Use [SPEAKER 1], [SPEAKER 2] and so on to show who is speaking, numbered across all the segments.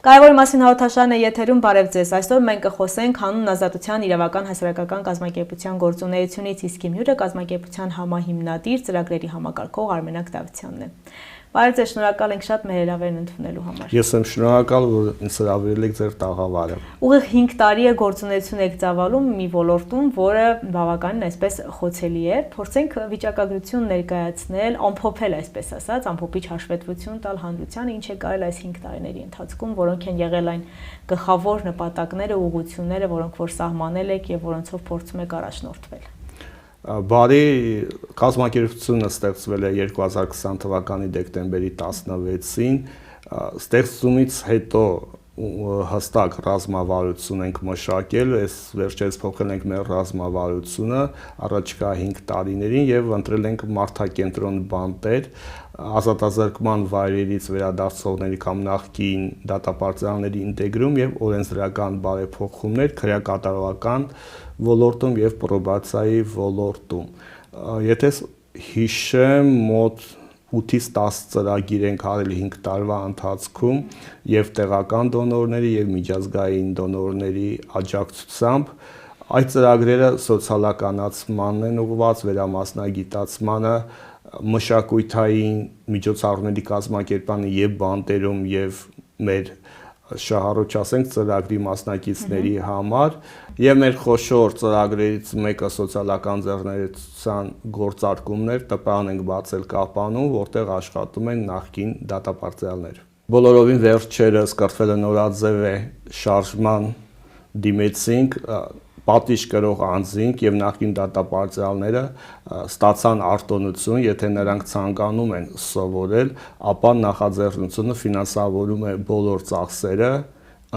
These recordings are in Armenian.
[SPEAKER 1] Կարևորի մասին հաղորդաշարն է եթերում, բարև ձեզ։ Այսօր մենք կխոսենք հանուն ազատության իրավական հասարակական կազմակերպության գործունեությունից, իսկ իմ հյուրը կազմակերպության համահիմնադիր ծրագրերի համակարգող Արմենակ Դավթյանն է։ Բարև ձեզ, շնորհակալ ենք շատ մեր հրավերն ընդունելու համար։
[SPEAKER 2] Ես եմ շնորհակալ, որ ինձ հրավիրել եք ձեր տաղավարը։
[SPEAKER 1] Ուղիղ 5 տարի է գործունեություն եք ծավալում մի ոլորտում, որը բավականին այսպես խոցելի է։ Փորձենք վիճակագրություն ներկայացնել, ամփոփել այսպես ասած, ամփոփիչ հաշվետվություն տալ հանրությանը, ինչ է կարել այս 5 տարիների ընթացքում, որոնք են եղել այն գլխավոր նպատակները, ուղղությունները, որոնք որ սահմանել եք եւ որոնցով փորձում եք առաջնորդվել։
[SPEAKER 2] Բարի կազմակերպությունը ստեղծվել է 2020 թվականի դեկտեմբերի 16-ին, ստեղծումից հետո հստակ ռազմավարություն ենք մշակել, այս վերջերս փոխել ենք մեր ռազմավարությունը առաջիկա 5 տարիներին եւ ընտրել ենք մարդակենտրոն բանտեր, ազատազրկման վայրերից վերադարձողների կամ նախկին դատապարտյալների ինտեգրում եւ օրենսդրական բարեփոխումներ քրեակատարողական ոլորտում եւ պրոբացիայի ոլորտում։ Եթե հիշեմ, մոտ 8-ից 10 ծրագիր ենք արել 5 տարվա ընթացքում եւ տեղական դոնորների եւ միջազգային դոնորների աջակցությամբ։ Այդ ծրագրերը սոցիալականացմանն են ուղղված, վերամասնագիտացմանը, մշակութային միջոցառումների կազմակերպմանը եւ բանտերում եւ մեր շահառուչ ասենք ծրագրի մասնակիցների համար եւ մեր խոշոր ծրագրերից մեկը սոցիալական ձեռներեցության գործարկումներ տպան ենք բացել Կապանում, որտեղ աշխատում են նախկին դատապարտյալներ։ Բոլորովին վերջերս կրթվելը նորաձև է շարժման դիմեցինք, պատիժ կրող անձինք եւ նախկին դատապարտյալները ստացան արտոնություն, եթե նրանք ցանկանում են սովորել, ապա նախաձեռնությունը ֆինանսավորում է բոլոր ծախսերը,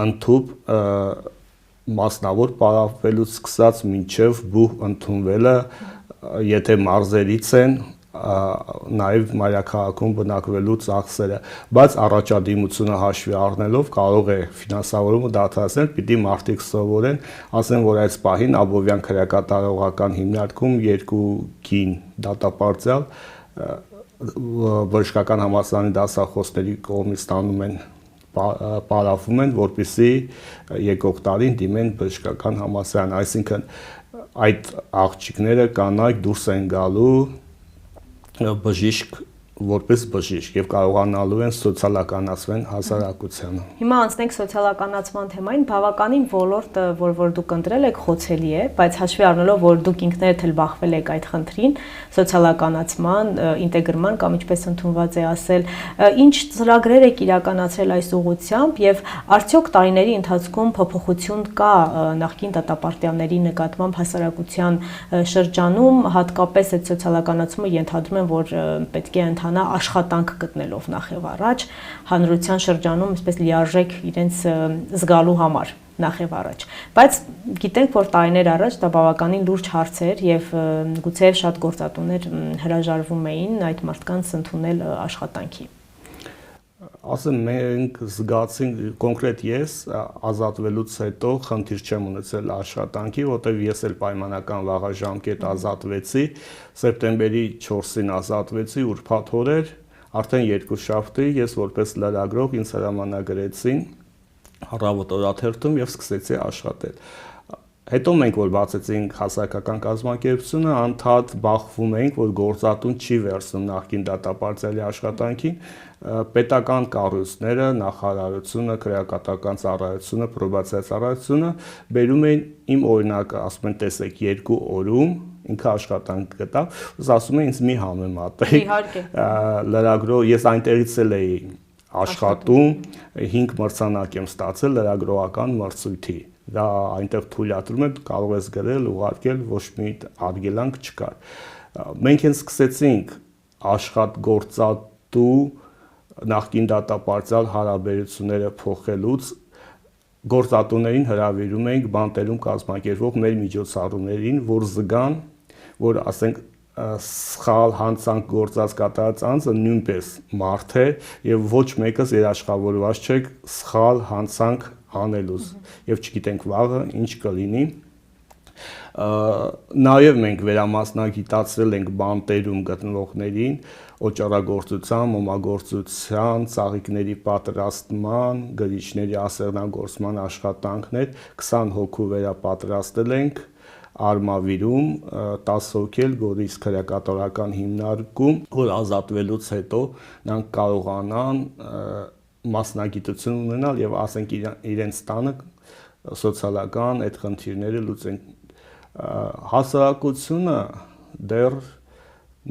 [SPEAKER 2] ընդհուպ մասնավոր պարապվելուց սկսած մինչև բուհ ընդունվելը, եթե մարզերից են, նաև մայրաքաղաքում բնակվելու ծախսերը, բայց առաջադիմությունը հաշվի առնելով կարող է ֆինանսավորումը դադարեցնել, պիտի մարդիկ սովորեն, ասեն, որ այս պահին Աբովյան քրեակատարողական հիմնարկում 2 կին դատապարտյալ բժշկական համալսարանի դասախոսների կողմից ստանում են պարապվում են, որպեսզի եկող տարին դիմեն բժշկական համալսարան, այսինքն այդ աղջիկները կանայք դուրս են գալու բժիշկ որպես բժիշկ եւ կարողանալու են սոցիալականացվել հասարակությանը։
[SPEAKER 1] Հիմա անցնենք սոցիալականացման թեմային, բավականին ոլորտը, որ դուք ընտրել եք, խոցելի է, բայց հաշվի առնելով, որ դուք ինքներդ էլ բախվել եք այդ խնդրին, սոցիալականացման, ինտեգրման կամ ինչպես ընդունված է ասել, ինչ ծրագրեր եք իրականացրել այս ուղղությամբ եւ արդյոք տարիների ընթացքում փոփոխություն կա նախկին դատապարտյալների նկատմամբ հասարակության շրջանում, հատկապես այդ սոցիալականացումը ենթադրում եմ, որ պետք է ընթանա աշխատանք գտնելով նախ եւ առաջ հանրության շրջանում այսպես լիարժեք իրենց զգալու համար նախ եւ առաջ, բայց գիտենք, որ տարիներ առաջ դա բավականին լուրջ հարց էր եւ գուցեև շատ գործատուներ հրաժարվում էին այդ մարդկանց ընդունել աշխատանքի։
[SPEAKER 2] Ասեմ, մենք զգացինք կոնկրետ ես ազատվելուց հետո խնդիր չեմ ունեցել աշխատանքի, որտեղ ես էլ պայմանական վաղաժամկետ ազատվեցի, սեպտեմբերի 4-ին ազատվեցի, ուրբաթ օր էր, արդեն 2 շաբթի ես որպես լրագրող ինձ հրամանագրեցին առավոտ օրաթերթում եւ սկսեցի աշխատել։ Հետո մենք որ բացեցինք հասարակական կազմակերպությունը, անդադ բախվում էինք, որ գործատուն չի վերցնում նախկին դատապարտյալի աշխատանքին, պետական կառույցները, նախարարությունը, քրեակատարական ծառայությունը, պրոբացիա ծառայությունը բերում էին իմ օրինակը, ասում են, տեսեք, 2 օրում ինքը աշխատանք գտավ, ասում են ինձ մի համեմատեք։ Լրագրող, ես այնտեղից էլ էի աշխատում, 5 մրցանակ եմ ստացել լրագրողական մրցույթի։ Դա այնտեղ թույլատրում է, կարող ես գրել, ուղարկել, ոչ մի արգելանք չկար։ Մենք հենց սկսեցինք աշխատգործատու նախկին դատապարտյալ հարաբերությունները փոխելուց գործատուներին հրավիրում էինք բանտերում կազմակերպվող մեր միջոցառումներին, որ զգան, որ ասենք սխալ հանցանք գործած կատարած անձը նույնպես մարդ է եւ ոչ մեկս երաշխավորված չեք սխալ հանցանք անելուց եւ չգիտենք վաղը ինչ կլինի։ Նաև մենք վերամասնագիտացրել ենք բանտերում գտնվողներին օճառագործության, մոմագործության, ծաղիկների պատրաստման, գրիչների ասեղնագործման աշխատանքներ 20 հոգու վերապատրաստել ենք Արմավիրում, 10 հոգի էլ Գորիս քրեակատորական հիմնարկում, որ ազատվելուց հետո նրանք կարողանան մասնագիտություն ունենալ եւ ասենք իրենց տանը սոցիալական այդ խնդիրները լուծեն։ Հասարակությունը դեռ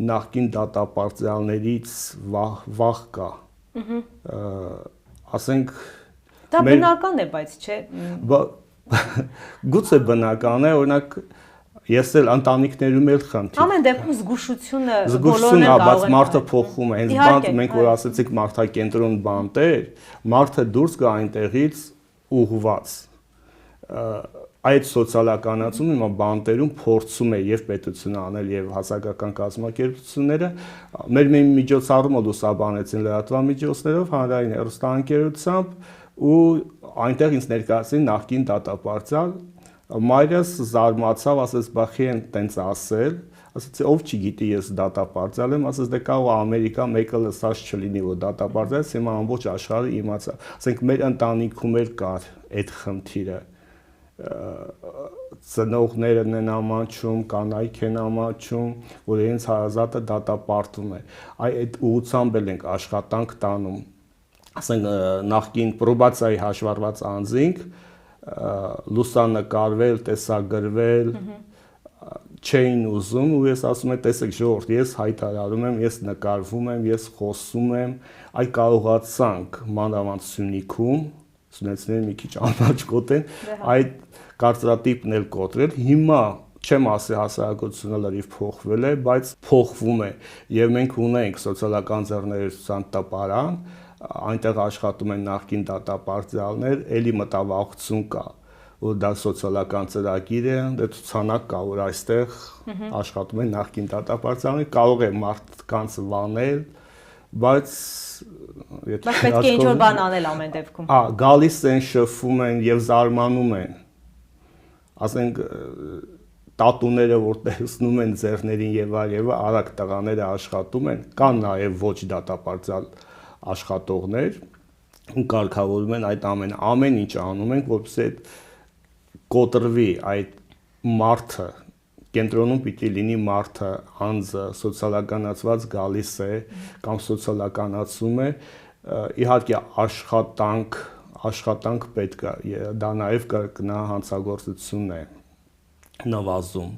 [SPEAKER 2] նախկին դատապարտյալներից վախ կա։ Ասենք
[SPEAKER 1] դա բնական է, բայց չէ։
[SPEAKER 2] Գուցե բնական է, օրինակ ես էլ ընտանիքներում էլ խնդիր։
[SPEAKER 1] Ամեն դեպքում զգուշությունը
[SPEAKER 2] բոլորն են կարող են։ Մարդը փոխում է, հենց բանտ մենք որ ասացիք մարդակենտրոն բանտեր, մարդը դուրս գա այնտեղից ուղված։ Այդ սոցիալականացումը հիմա բանտերում փորձում է եւ պետությունը անել եւ հասարակական կազմակերպությունները մեր միջոցառումը լուսաբանեցին լրատվամիջոցներով, հանրային հեռուստաընկերությամբ ու այնտեղ ինձ ներկայացին նախկին դատապարտյալ մայրս զարմացավ, ասաց բախի են տենց ասել, ասացի ով չգիտի ես դատապարտյալ եմ, ասաց դե կարող Ամերիկա մեկը լսած չլինի որ դատապարտյալ է, հիմա ամբողջ աշխարհը իմացա, ասենք մեր ընտանիքում էլ կար այդ խնդիրը ծնողներն են ամաչում, կանայք են ամաչում, որ իրենց հարազատը դատապարտվում է։ Այդ ուղղությամբ էլ ենք աշխատանք տանում։ Ասենք նախկին պրոբացիայի հաշվառված անձինք լուսանկարվել, տեսագրվել չէին ուզում ու ես ասում եմ տեսեք ժողովուրդ, ես հայտարարում եմ, ես նկարվում եմ, ես խոսում եմ, այ կարողացանք մանավանդ Սյունիքում սյունեցիները մի քիչ անաչկոտ են, այդ կարծրատիպն էլ կոտրել, հիմա չեմ ասի հասարակությունը լրիվ փոխվել է, բայց փոխվում է եւ մենք ունենք սոցիալական ձեռներեցության տպարան, այնտեղ աշխատում են նախկին դատապարտյալներ, ելի մտավախություն կա, որ դա սոցիալական ծրագիր է, դե ցուցանակ կա, որ այստեղ աշխատում են նախկին դատապարտյալներ, կարող է մարդկանց վանել, բայց
[SPEAKER 1] պետք է ինչ-որ բան անել ամեն դեպքում։
[SPEAKER 2] Գալիս են, շփվում են եւ զարմանում են։ Ասենք տատուները որ տեսնում են ձեռներին եւ այլն, արագ տղաները աշխատում են, կան նաեւ ոչ դատապարտյալ աշխատողներ, ու կարգավորում են այդ ամեն ինչ անում ենք, որպեսզի այդ կոտրվի այդ մարդը կենտրոնում պիտի լինի մարդը, անձը սոցիալականացված գալիս է կամ սոցիալականացում է, իհարկե աշխատանք պետք է, դա նաև կրկնա հանցագործությունն է նվազում,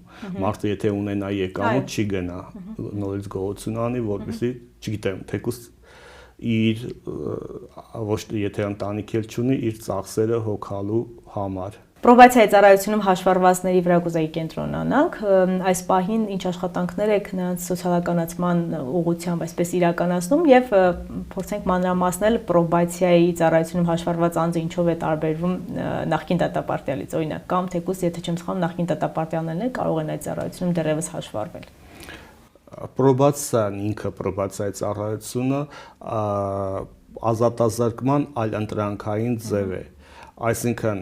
[SPEAKER 2] մարդը եթե ունենա եկամուտ չի գնա նորից գողություն անի, որպեսզի, չգիտեմ, թեկուզ իր ոչ եթե ընտանիք էլ չունի, իր ծախսերը հոգալու համար։
[SPEAKER 1] Պրոբացիայի ծառայությունում հաշվառվածների վրա կուզեի կենտրոնանանք, այս պահին ինչ աշխատանքներ եք նրանց սոցիալականացման ուղղությամբ այսպես իրականացնում եւ փորձենք մանրամասնել պրոբացիայի ծառայությունում հաշվառված անձը ինչով է տարբերվում նախկին դատապարտյալից, օրինակ, կամ թեկուզ եթե չեմ սխալվում նախկին դատապարտյալներն էլ կարող են այդ ծառայությունում դեռևս հաշվառվել։
[SPEAKER 2] Պրոբացիան ինքը պրոբացիայի ծառայությունը ազատազրկման այլ ընտրանքային ձև է, այսինքն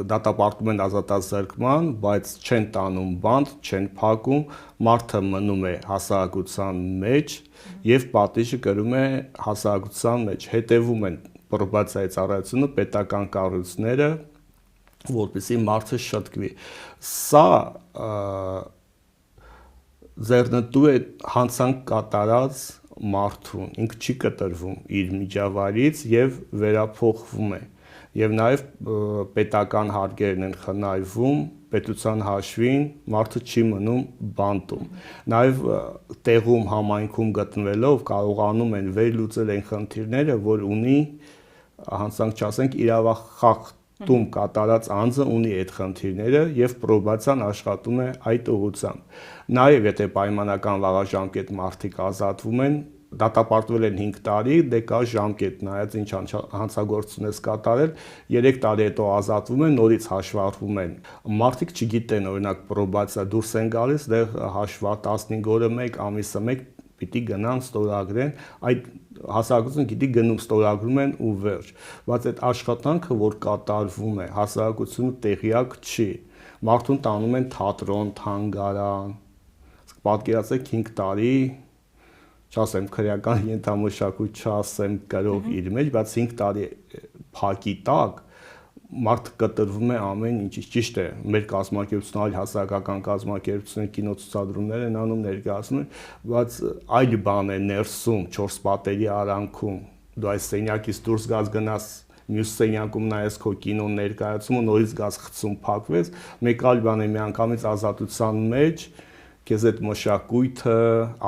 [SPEAKER 2] դատապարտում են ազատազրկման, բայց չեն տանում բանտ, չեն փակում, մարդը մնում է հասարակության մեջ եւ պատիժը կրում է հասարակության մեջ, հետեւում են պրոբացիայի ծառայությունը պետական կառույցները, որպեսզի մարդը շտկվի։ Սա ձեռնտու է հանցանք կատարած մարդուն, ինքը չի կտրվում իր միջավայրից եւ վերափոխվում է։ Եվ նաև պետական հարկերն են խնայվում, պետության հաշվին մարդը չի մնում բանտում։ Նաև տեղում համայնքում գտնվելով կարողանում են վերլուծել այն խնդիրները, որ ունի, հանցանք չասենք, իրավախախտում կատարած անձը ունի այդ խնդիրները եւ պրոբացիան աշխատում է այդ ուղղությամբ։ Նաև եթե պայմանական վաղաժամկետ մարդիկ ազատվում են, դատապարտվել են 5 տարի, դե կա ժամկետ, նայած ինչ հանցագործություն ես կատարել, 3 տարի հետո ազատվում են, նորից հաշվառվում են։ Մարդիկ չգիտեն, օրինակ պրոբացիա դուրս են գալիս, դեռ հաշվառ 15 օրը 1, ամիսը 1 պիտի գնան ստորագրեն, այդ հասարակությունը գիտի գնում ստորագրում են ու վերջ։ Բայց այդ աշխատանքը, որ կատարվում է, հասարակությունը տեղյակ չի։ Մարդուն տանում են թատրոն, թանգարան։ Պատկերացրեք 5 տարի, չասեմ քրեական ենթամշակույթ չասեմ գրող իր մեջ, բայց 5 տարի փակի տակ մարդը կտրվում է ամեն ինչից, ճիշտ է, մեր կազմակերպությունը, այլ հասարակական կազմակերպություններ կինոցուցադրումներ են անում, ներկայացնում, բայց այլ բան է ներսում, 4 պատերի արանքում, դու այս սենյակից դուրս գաս գնաս մյուս սենյակում նայես քո կինոն ներկայացումը, նորից գաս խցում փակվեց, մեկ այլ բան է միանգամից ազատության մեջ, քեզ այդ մշակույթը,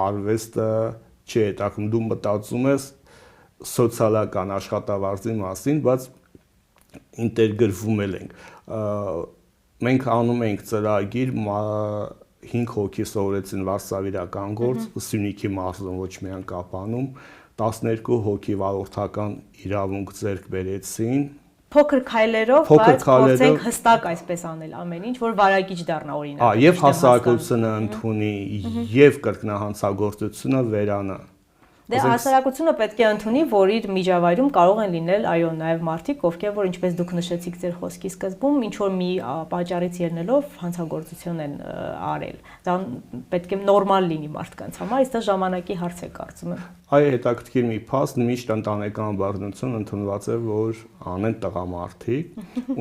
[SPEAKER 2] արվեստը չի հետաքրքրում, դու մտածում ես սոցիալական աշխատավարձի մասին, բայց ինտեգրվում ենք։ Մենք անում ենք ծրագիր 5 հոգի սովորեցին վարսավիրական գործ Սյունիքի մարզում, ոչ միայն Կապանում, 12 հոգի վարորդական իրավունք ձեռք բերեցին։
[SPEAKER 1] Փոքր քայլերով, բայց փորձենք հստակ այսպես անել ամեն ինչ, որ վարակիչ դառնա օրինակ։
[SPEAKER 2] Եվ հասարակությունը ընդունի, եւ կրկնահանցագործությունը վերանա։
[SPEAKER 1] Դե հասարակությունը պետք է ընդունի, որ իր միջավայրում կարող են լինել, այո, նաև մարդիկ, ովքեր որ ինչպես դուք նշեցիք ձեր խոսքի սկզբում, ինչ որ մի պատճառից ելնելով հանցագործություն են արել։ Դա պետք է նորմալ լինի մարդկանց համար, իսկ դա ժամանակի հարց է կարծում եմ։
[SPEAKER 2] Այ հետաքրքիր մի փաստ, միշտ ընտանեկան բռնություն ընդունված է, որ անեն տղամարդիկ։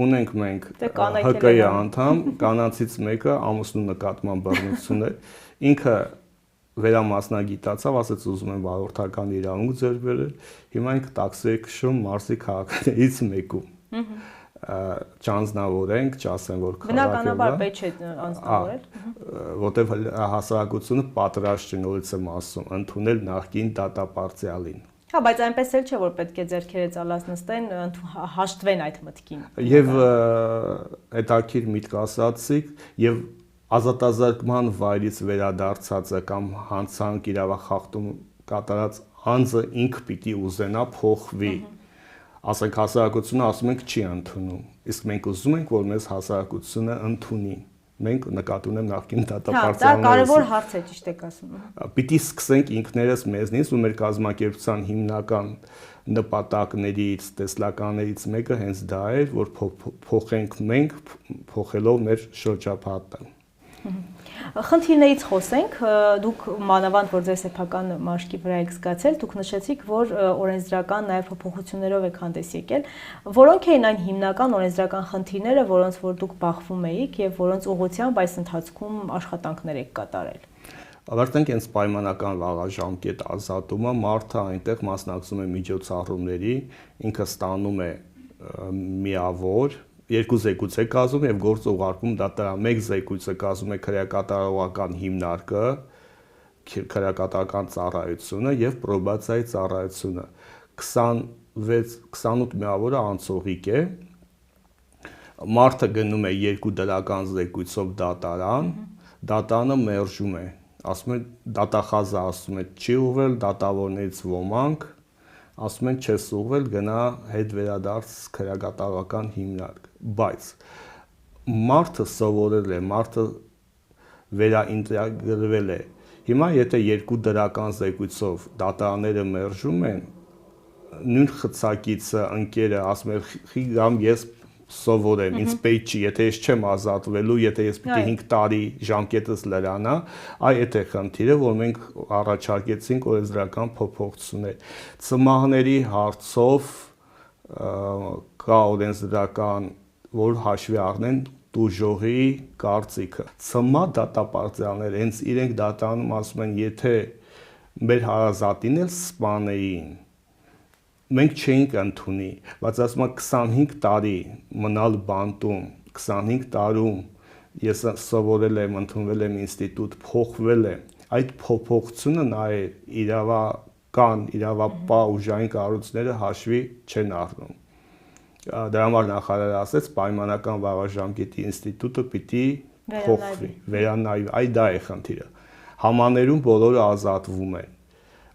[SPEAKER 2] Ունենք մենք ՀԿ-ի անդամ, կանանցից մեկը ամուսնու նկատմամբ բռնություն է, ինքը վերամասնագիտացավ, ասաց ուզում եմ վարորդական իրավունք ձեռք բերել, հիմա ինքը տաքսի է քշում Մարսի քաղաքներից մեկում։ Չանձնավորենք, չասեմ, որ
[SPEAKER 1] բնականաբար պետք է անձնավորել,
[SPEAKER 2] որտեվ հասարակությունը պատրաստ չի, նորից եմ ասում, ընդունել նախկին դատապարտյալին։
[SPEAKER 1] Հա, բայց այնպես էլ չէ, որ պետք է ձեռքերը ծալած նստեն, հաշտվեն այդ մտքին։
[SPEAKER 2] Եվ հետաքրքիր միտք ասացիք, եւ ազատազրկման վայրից վերադարձածը կամ հանցանք իրավախախտում կատարած անձը ինքը պիտի ուզենա փոխվի։ Ասենք հասարակությունը ասում ենք չի ընդունում, իսկ մենք ուզում ենք, որ մեզ հասարակությունը ընդունի։ Մենք նկատի ունեմ նախկին դատապարտյալները։
[SPEAKER 1] Դա կարևոր հարց է, ճիշտ եք ասում։
[SPEAKER 2] Պիտի սկսենք ինքներս մեզնից ու մեր կազմակերպության հիմնական նպատակներից, տեսլականներից մեկը հենց դա էր, որ փոխենք մենք, փոխելով մեր շրջապատը։
[SPEAKER 1] Խնդիրներից խոսենք, դուք մանավանդ որ ձեր սեփական մաշկի վրա եք զգացել, դուք նշեցիք, որ օրենսդրական նաև փոփոխություններով եք հանդես եկել, որոնք էին այն հիմնական օրենսդրական խնդիրները, որոնց որ դուք բախվում եք եւ որոնց ուղղությամբ այս ընթացքում աշխատանքներ եք կատարել։
[SPEAKER 2] Ավարտենք հենց պայմանական վաղաժամկետ ազատումը, մարդը այնտեղ մասնակցում է միջոցառումների, ինքը ստանում է միավոր 2 զեկույց է կազմում եւ գործ ուղարկում դատարան, 1 զեկույց է կազմում է քրեակատարողական հիմնարկը, քրեակատարական ծառայությունը եւ պրոբացիայի ծառայությունը։ 28 միավորը անցողիկ է։ Մարդը գնում է 2 դրական զեկույցով դատարան, դատարանը մերժում է, ասում է դատախազը ասում է չի ուղղել, դատավորներից ոմանք ասում են չես ուղղել, գնա հետ վերադարձ քրեակատարողական հիմնարկ, բայց մարդը սովորել է, մարդը վերաինտեգրվել է։ Հիմա եթե 2 դրական զեկույցով դատարանները մերժում են, նույն խցակիցը ընկերը ասում է խիգամ ես սովորեմ, ինձ պետք չի, եթե ես չեմ ազատվելու, եթե ես պիտի 5 տարի ժամկետս լրանա, այդ է խնդիրը, որ մենք առաջարկեցինք օրենսդրական փոփոխություններ։ Ծմահների հարցով կա օրենսդրական, որ հաշվի առնեն տուժողի կարծիքը։ Ծմա դատապարտյալներ հենց իրենք դատարանում ասում են, եթե մեր հարազատին էլ սպանեին, մենք չէինք ընդունի, բայց ասում եմ 25 տարի մնալ բանտում, 25 տարում ես սովորել եմ, ընդունվել եմ ինստիտուտ, փոխվել եմ, այդ փոփոխությունը նաև իրավական, իրավապահ ուժային կառույցները հաշվի չեն առնում։ Դրա համար նախարարը ասեց, պայմանական վաղաժամկետի ինստիտուտը պիտի փոխվի, վերանայվի, այ դա է խնդիրը։ Համաներում բոլորը ազատվում են,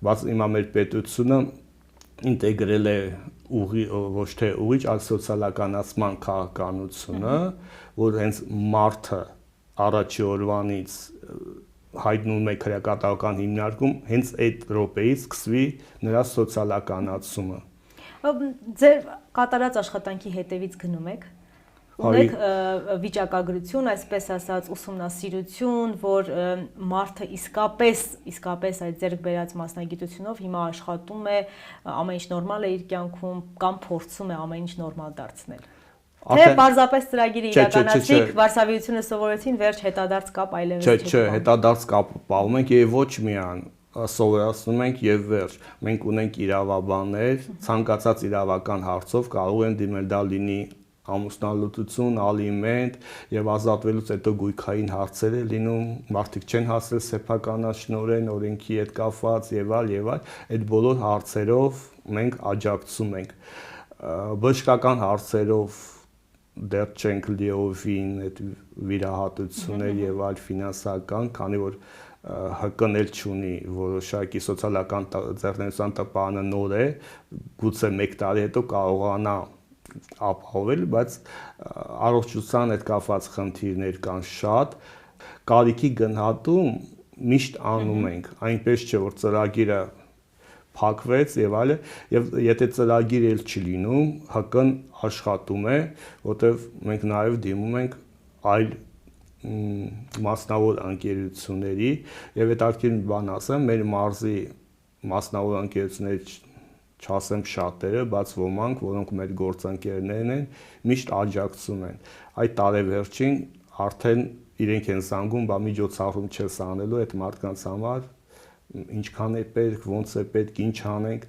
[SPEAKER 2] բայց հիմա մեր պետությունը ինտեգրել է ոչ թե ուղիղ, այլ սոցիալականացման քաղաքականությունը, որ հենց մարդը առաջի օրվանից հայտնվում է քրեակատարողական հիմնարկում, հենց այդ րոպեից սկսվի նրա սոցիալականացումը։
[SPEAKER 1] Ձեր կատարած աշխատանքի հետևից գնում եք։ Ունեք վիճակագրություն, այսպես ասած, ուսումնասիրություն, որ մարդը իսկապես այդ ձեռք բերած մասնագիտությունով հիմա աշխատում է, ամեն ինչ նորմալ է իր կյանքում կամ փորձում է ամեն ինչ նորմալ դարձնել։ Թե պարզապես ծրագիրը իրականացիք, վարսավիությունը սովորեցին, վերջ հետադարձ կապ այլևս չեք։
[SPEAKER 2] Չէ, հետադարձ կապ պահում ենք եւ ոչ միայն սովորացնում ենք եւ վերջ։ Մենք ունենք իրավաբաններ, ցանկացած իրավական հարցով կարող են դիմել, դա լինի ամուսնալուծություն, ալիմենտ եւ ազատվելուց հետո գույքային հարցեր է լինում, մարդիկ չեն հասել սեփականաշնորհեն, օրենքի հետ կապված եւ այլ, այդ բոլոր հարցերով մենք աջակցում ենք։ Բժշկական հարցերով դեռ չենք լիովին այդ վիրահատություններ եւ այլ ֆինանսական, քանի որ ՀԿ-ն էլ չունի որոշակի սոցիալական ձեռնարկության տպանը նոր է, գուցե 1 տարի հետո կարողանա ապահովել, բայց առողջության հետ կապված խնդիրներ կան շատ, կարիքի գնահատում միշտ անում ենք, այնպես չէ որ ծրագիրը փակվեց եւ այլը, եւ եթե ծրագիր էլ չի լինում, ՀԿ-ն աշխատում է, որտեվ մենք նաեւ դիմում ենք այլ մասնավոր ընկերությունների եւ հետաքրքիր բան ասեմ, մեր մարզի մասնավոր ընկերությունների չասեմ շատերը, բայց ոմանք, որոնք մեր գործընկերներն են, միշտ աջակցում են։ Այդ տարեվերջին արդեն իրենք են զանգում, բա միջոցառում չես անելու այդ մարդկանց համար, ինչքան է պետք, ոնց է պետք, ինչ անենք,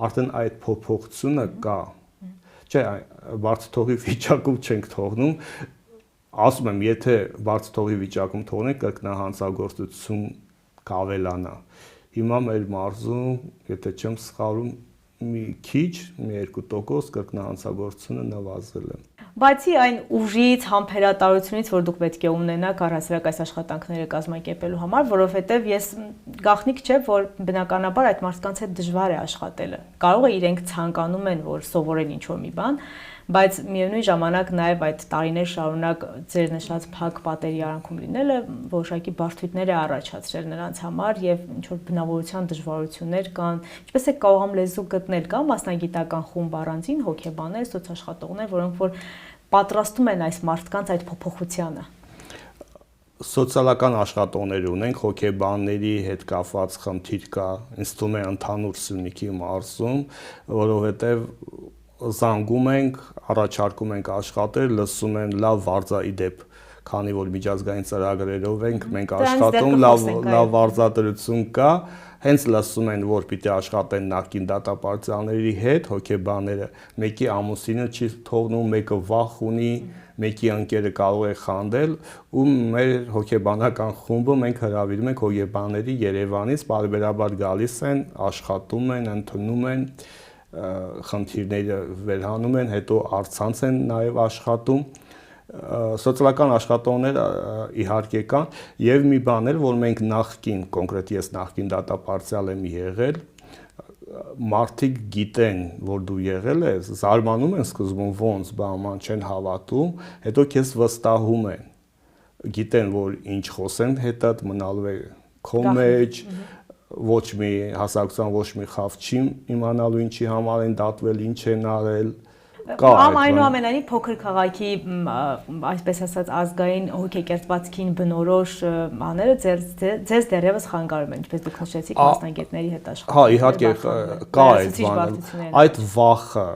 [SPEAKER 2] արդեն այդ փոփոխությունը կա։ Չէ, բարձր թողի վիճակում չենք թողնում, ասում եմ, եթե բարձր թողի վիճակում թողնենք, կրկնահանցագործություն կավելանա։ Հիմա մեր մարզում, եթե չեմ սխալվում, մի քիչ, մի 2% կրկնահանցագործությունը նվազել է։
[SPEAKER 1] Բացի այն ուժից, համբերատարությունից, որ դուք պետք է ունենաք առհասարակ այս աշխատանքները կազմակերպելու համար, որովհետև ես գաղտնիք չէ, որ բնականաբար այդ մարդկանց հետ դժվար է աշխատելը։ Կարող է իրենք ցանկանում են, որ սովորեն ինչ-որ մի բան, բայց միևնույն ժամանակ նաև այդ տարիներ շարունակ ձեր նշած փակ պատերի արանքում լինելը որոշակի բարդություններ է առաջացրել նրանց համար եւ ինչ-որ բնավորության դժվարություններ կան, ինչպես է կարողam լեզու գտնել, կա մասնագիտական խումբ առանձին հոգեբաններ, սոցաշխատողներ, որոնք որ պատրաստում են այս մարդկանց այդ փոփոխությանը։
[SPEAKER 2] Սոցիալական աշխատողներ ունենք, հոգեբանների հետ կապված խնդիր կա, ինձ թվում է ընդհանուր Սյունիքի մարզում, որովհետև զանգում ենք, առաջարկում ենք աշխատել, լսում են լավ վարձայի դեպ, քանի որ միջազգային ծրագրերով ենք մենք աշխատում, լավ վարձատրություն կա, հենց լսում են, որ պիտի աշխատեն նախկին դատապարտյալների հետ, հոգեբանները, մեկի ամուսինը չի թողնում, մեկը վախ ունի, մեկի ընկերը կարող է խանդել, ու մեր հոգեբանական խումբը մենք հրավիրում ենք հոգեբանների Երևանից, պարբերաբար գալիս են, աշխատում են, ընդունում են, խնդիրները վերհանում են, հետո առցանց են նաև աշխատում, սոցիալական աշխատողներ իհարկե կան եւ մի բան էլ, որ մենք նախկին, կոնկրետ ես նախկին դատապարտյալ եմ եղել, մարդիկ գիտեն, որ դու եղել ես, զարմանում են սկզբում ոնց, բաման չեն հավատում, հետո քեզ վստահում են, գիտեն, որ ինչ խոսեն հետդ մնալու է քո մեջ, ոչ մի հասարակության ոչ մի խավ չի իմանալու ինչի համար են դատվել, ինչ են արել,
[SPEAKER 1] Այնուամենայնիվ փոքր քաղաքի, այսպես ասած, ազգային հոգեկերտվածքին բնորոշ աները ձեզ դեռևս խանգարում են, ինչպես դուք նշեցիք, մասնագետների հետ աշխատել։
[SPEAKER 2] Հա, իհարկե կա այդ բանը, այդ վախը։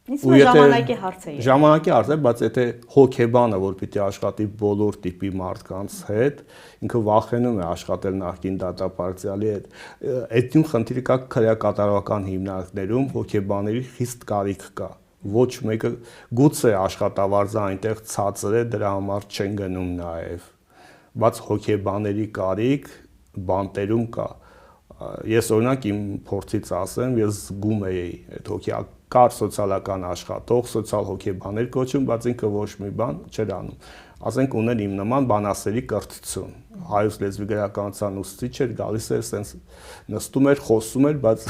[SPEAKER 1] Իսկ ժամանակի հարց է։
[SPEAKER 2] Ժամանակի հարց է, բայց եթե հոգեբանը, որ պիտի աշխատի բոլոր տիպի մարդկանց հետ, ինքը վախենում է աշխատել նախկին դատապարտյալի հետ։ Այդ նույն խնդիրը կա քրեակատարողական հիմնարկներում, հոգեբաների խիստ կարիք կա։ Ոչ մեկը գուցե աշխատավարձը այնտեղ ցածր է, դրա համար չեն գնում նաև, բայց հոգեբաների կարիք բանտերում կա։ Ես օրինակ իմ փորձից ասեմ, ես զգում էի այդ կար սոցիալական աշխատող, սոցիալ հոգեբաներ կոչում, բայց ինքը ոչ մի բան չէր անում։ Ասենք ուներ իմ նման բանասերի կրթություն։ Հայոց լեզվի գրականության ուսուցիչ էր, գալիս էր, սենց նստում էր, խոսում էր, բայց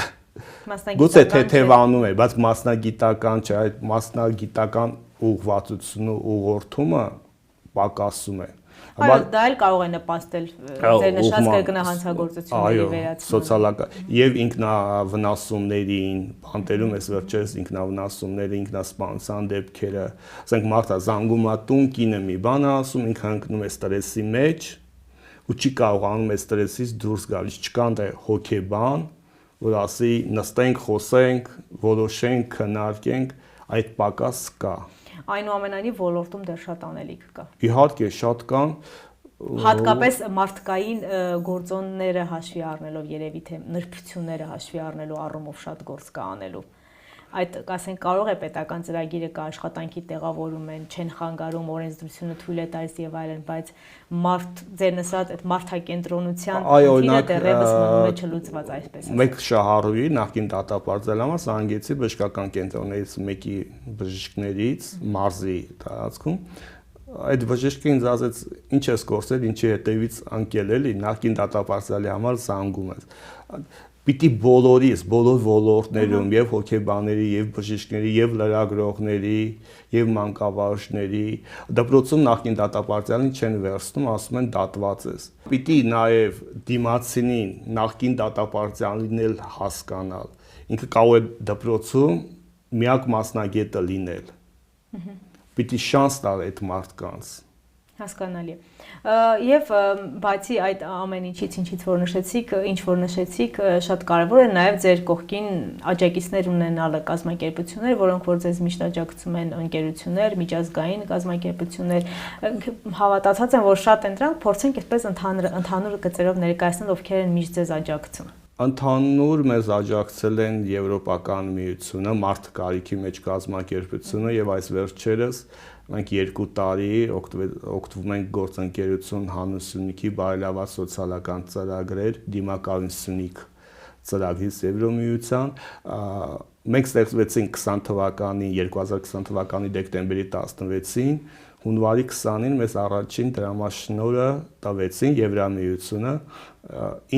[SPEAKER 2] գուցե թեթևանում էր, բայց մասնագիտական չէ, այդ մասնագիտական ուղղվածությունը, ուղղորդումը պակասում է։
[SPEAKER 1] Այո, դա էլ կարող է նպաստել ձեր նշած կրկնահանցագործությունների վերացմանը։
[SPEAKER 2] Սոցիալական եւ ինքնավնասումներին, բանտերում էս վերջերս ինքնավնասումները, ինքնասպանության դեպքերը, ասենք մարդը զանգում է տուն, կինը մի բան է ասում, ինքը ընկնում է ստրեսի մեջ ու չի կարողանում այս ստրեսից դուրս գալ, չկա այնտեղ հոգեբան, որ ասի նստենք, խոսենք, որոշենք, քննարկենք, այդ պակաս կա։
[SPEAKER 1] Այնուամենայնիվ ոլորտում դեռ շատ անելիք կա։
[SPEAKER 2] Իհարկե շատ կան,
[SPEAKER 1] հատկապես մարդկային գործոնները հաշվի առնելով, երևի թե նրբությունները հաշվի առնելու առումով շատ գործ կա անելու։ Այդ, ասենք, կարող է պետական ծրագիրը կա, աշխատանքի տեղավորում են, չեն խանգարում, օրենսդրությունը թույլ է տալիս եւ այլն, բայց ձեր նշած այդ մարդակենտրոնության խնդիրը դեռևս մնում է չլուծված, այսպես ասած։
[SPEAKER 2] Մեկ շահառուի նախկին դատապարտելամաս անգեցի բժշկական կենտրոններից մեկի բժիշկներից մարզի տարածքում, այդ բժիշկը ինձ ասեց, ինչ ես գործել, ինչի հետևից անկել էլի, նախկին դատապարտյալի համար զանգում ես։ Պիտի բոլոր ոլորտներում եւ հոգեբանների, եւ բժիշկների, եւ լրագրողների, եւ մանկավարժների դպրոցում նախկին դատապարտյալին չեն վերցնում, ասում են դատված ես։ Պիտի նաեւ դիմացինին նախկին դատապարտյալին էլ հասկանալ։ Ինքը կարող է դպրոցում միակ մասնագետը լինել։ Պիտի շանս տալ այդ մարդկանց։
[SPEAKER 1] Հասկանալի է։ Եվ բացի այդ ամեն ինչից որ նշեցիք, շատ կարևոր է նաև ձեր կողքին աջակիցներ ունենալը, կազմակերպություններ, որոնք որ ձեզ միշտ աջակցում են, ընկերություններ, միջազգային կազմակերպություններ, հավատացած եմ, որ շատ են դրանք, փորձենք այսպես ընդհանուր գծերով ներկայացնել, ովքեր են միշտ ձեզ աջակցում։
[SPEAKER 2] Ընդհանուր մեզ աջակցել են Եվրոպական միությունը, մարդ կարիքի մեջ կազմակերպությունը եւ այս վերջերս մենք 2 տարի օգտվում ենք գործընկերություն Հանուսյունիքի բարելաված սոցիալական ծրագրեր, դիմակայուն Սյունիք ծրագրից Եվրոմիության, մենք ստեղծվեցինք 2020 թվականի դեկտեմբերի 16-ին, հունվարի 20-ին մեզ առաջին դրամաշնորհը տվեցին Եվրամիությունը,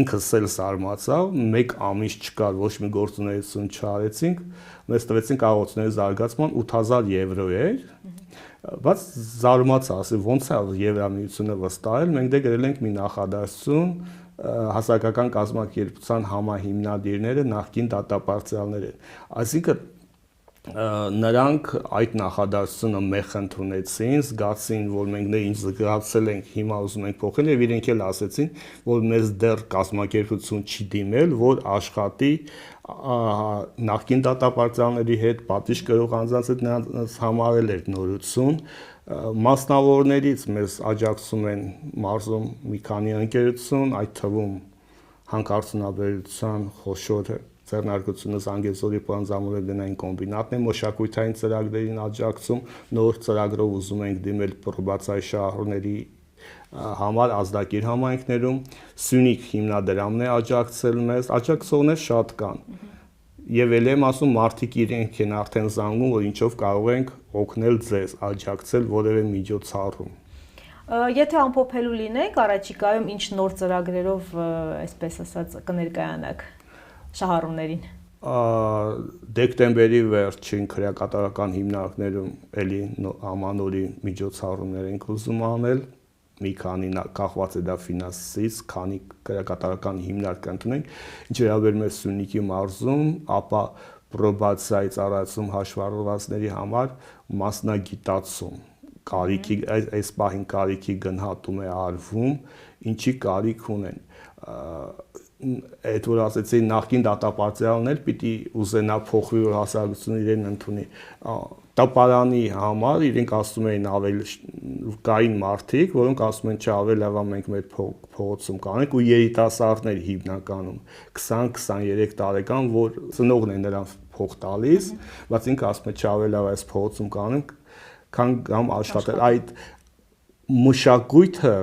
[SPEAKER 2] ինքս էլ զարմացավ, 1 ամիս չկար, ոչ մի գործունեություն չարեցինք, մեզ տվեցին կարողությունների զարգացման 8000 եվրո էր, բայց զարմացա, ասի ոնց է Եվրամիությունը վստահել, մենք դե գրել ենք մի նախադասություն, հասարակական կազմակերպության համահիմնադիրները նախկին դատապարտյալներ են, այսինքն նրանք այդ նախադասությունը մեխ ընդունեցին, զգացին, որ մենք դե ինչ զգացել ենք, հիմա ուզում ենք փոխել եւ իրենք էլ ասեցին, որ մեզ դեռ կազմակերպություն չի դիմել, որ աշխատի նախկին դատապարտյալների հետ, պատիժ կրող անձանց հետ նրանց համարել էր նորություն, մասնավորներից մեզ աջակցում են մարզում մի քանի ընկերություն, այդ թվում հանքարդյունաբերության խոշոր ձեռնարկությունը Զանգեզուրի պանզամոլեբդենային կոմբինատն է, մշակութային ծրագրերին աջակցում, նոր ծրագրով ուզում ենք դիմել պրոբացիայի շահառուների համար ազդակիր համայնքներում, Սյունիք հիմնադրամն է աջակցել մեզ, աջակցողներ շատ կան։ Եվ ել եմ ասում, մարդիկ իրենք են արդեն զանգում, որ ինչով կարող ենք օգնել ձեզ, աջակցել որևէ միջոցառում։
[SPEAKER 1] Եթե ամփոփելու լինենք, առաջիկայում ինչ նոր ծրագրերով, այսպես ասած, կներկայանաք շահառուներին։
[SPEAKER 2] Դեկտեմբերի վերջին քրեակատարական հիմնարկներում էլի ամանորի միջոցառումներ ենք ուզում անել, մի քանի կախված է դա ֆինանսից, քանի քրեակատարական հիմնարկ կընդունենք, ինչ վերաբերում է Սյունիքի մարզում, ապա պրոբացիայի ծառայություն հաշվառվածների համար մասնագիտացում կարիքի այս պահին կարիքի գնահատում է արվում, ինչի կարիք ունեն։ Այդ որ ասեցի նախկին դատապարտյալն էլ պիտի ուզենա փոխվի, որ հասարակությունը իրեն ընդունի։ Տապարանի համար իրենք ասում էին ավելի կային մարդիկ, որոնք ասում են, չէ, ավելի լավ է մենք մեր փողոցում կանենք ու երիտասարդներ հիմնականում 20-23 տարեկան, որ ծնողն է նրան փող տալիս, բայց ինքը ասում է, չէ, ավելի լավ է այս փողոցում կանենք, քան կամ աշխատել։ Այդ մշակույթը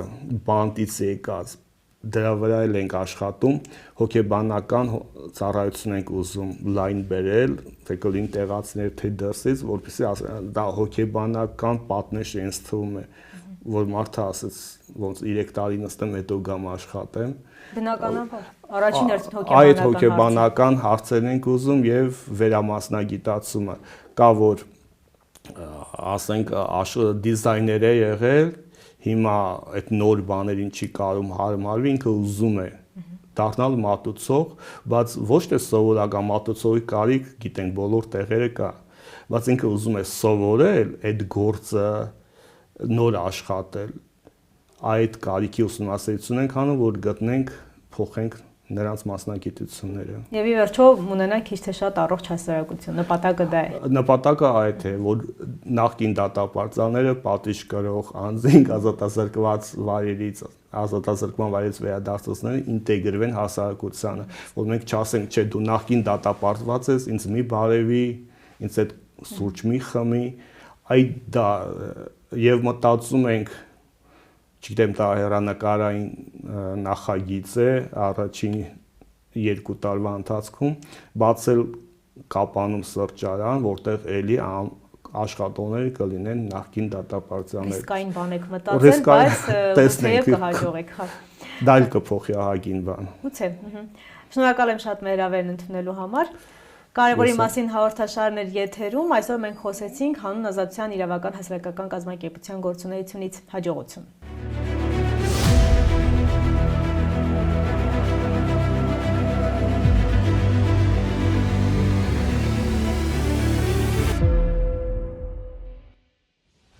[SPEAKER 2] բանտից եկած դրա վրա էլ ենք աշխատում, հոգեբանական ծառայություն ենք ուզում լայն բերել, թե կլին տեղացիներ, թե դրսից, որպեսզի դա հոգեբանական պատնեշ ինձ թվում է, որ մարդը ասեց, ոնց 3 տարի նստեմ, հետո գամ աշխատեմ։
[SPEAKER 1] Բնականաբար, առաջին հերթին
[SPEAKER 2] այդ հոգեբանական հարցերն ենք ուզում եւ վերամասնագիտացումը, կա որ ասենք դիզայներ է եղել, հիմա այդ նոր բաներին չի կարում հարմարվի, ինքը ուզում է դառնալ մատուցող, բայց ոչ թե սովորական մատուցողի կարիք, գիտենք, բոլոր տեղերը կա, բայց ինքը ուզում է սովորել այդ գործը նոր աշխատել, այդ կարիքի ուսումնասիրություն ենք անում, որ գտնենք, փոխենք նրանց մասնագիտությունները։
[SPEAKER 1] Եվ ի վերջո ունենանք քիչ թե շատ առողջ հասարակություն, նպատակը դա է։
[SPEAKER 2] Նպատակը այդ է, որ նախկին դատապարտյալները պատիժ կրող անձինք ազատազրկված վայրերից, ազատազրկման վայրից վերադարձնողները ինտեգրվեն հասարակությանը, որ մենք չասենք, չէ, դու նախկին դատապարտված ես, ինձ մի բարևի, ինձ այդ սուրճ մի խմի, այդ դա եւ մտածում ենք, չգիտեմ, դա հեռանկարային նախագիծ է առաջին 2 տարվա ընթացքում բացել Կապանում սրճարան, որտեղ էլի աշխատողները կլինեն նախկին դատապարտյալներ։
[SPEAKER 1] Ռիսկային բան եք մտածել, բայց թեև կհաջողեք, հա։
[SPEAKER 2] Դա էլ կփոխի ահագին բան։
[SPEAKER 1] Գուցե։ Շնորհակալ եմ շատ մեր հավերն ընդունելու համար։ Կարևորի մասին հաղորդաշարներ եթերում, այսօր մենք խոսեցինք հանուն ազատության իրավական հասարակական կազմակերպության գործունեությունից, հաջողություն։